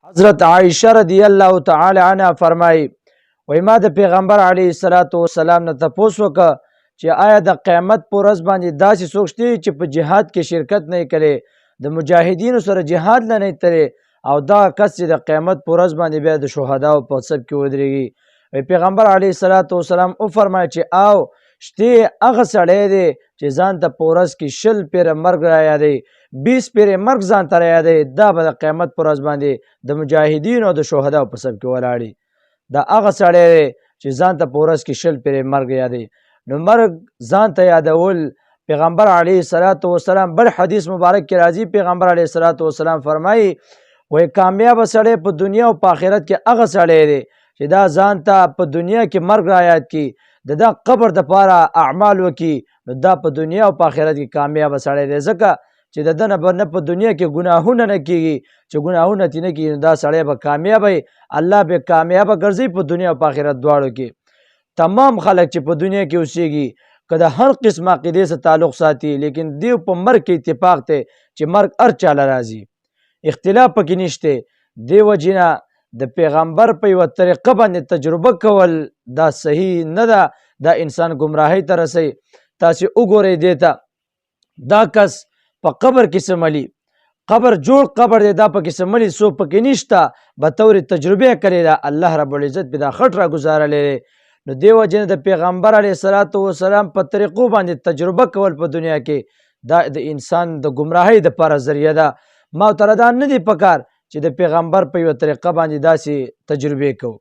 حضرت عائشہ رضی اللہ تعالی عنہ فرمایي وای ما د پیغمبر علیه الصلاۃ والسلام نه تپوس وکړه چې آیا د قیامت پر ورځ باندې داسې څوک شته چې په جهاد کې شرکت نه کړي د مجاهدینو سره جهاد نه تللی او دا کس چې د قیامت پر ورځ باندې بیا د شهداو په صف کې ودرېږي پیغمبر علیه الصلاۃ والسلام او فرمایي چې او شته هغه سړی دی چې ځان ته په ورځ کې 100 پیره مرګ را یادوي 20 پیره مرګ ځان ته را یادوي دا به د قیامت پر ورځ باندې د مجاهدینو او د شهداو په صف کې ولاړي دا هغه سړی دی چې ځان ته په ورځ کې 100 پیره مرګ یادوي نو مرګ ځان ته یادول پیغمبر علیه الصلاۃ والسلام بل حدیث مبارک کې راځي پیغمبر علیه الصلاۃ والسلام فرمایي وای کامیاب سړی په دنیا او په آخرت کې هغه سړی دی چې دا ځان ته په دنیا کې مرګ را یاد کړي دا قبر د پاره اعمال وکي نو دا په دنیا او په آخرت کې کامیاب سړی دی ځکه چې د دنه به نه په دنیا کې ګناهونه نه کیږي چې ګناهونه تینه کیږي دا سړی به کامیاب وي الله به کامیاب ګرځي په دنیا او په آخرت دواړو کې تمام خلک چې په دنیا کې اوسېږي که د هر قسم عقیدې سره تعلق ساتي لیکن دیو په مرګ کې اتفاق ته چې مرګ هر چاله راځي اختلاف پکې نشته دی وجنه د پیغمبر په یو طریقه باندې تجربه کول دا صحیح نه ده دا انسان گمراهی ته رسي تاسو وګورئ دیتا دا کس په قبر کې سملی قبر جوړ قبر دی دا پکې سملی سو پکې نشته به تور تجربه کړي دا الله رب العزت به دا خټ را گزارلې نو دیو جن د پیغمبر علیه الصلاۃ والسلام په طریقو باندې تجربه کول په دنیا کې دا د انسان د گمراهی د پر ذریعہ ده ما تر دا نه دی پکار چې د پیغمبر په یو طریقه باندې داسې تجربه کو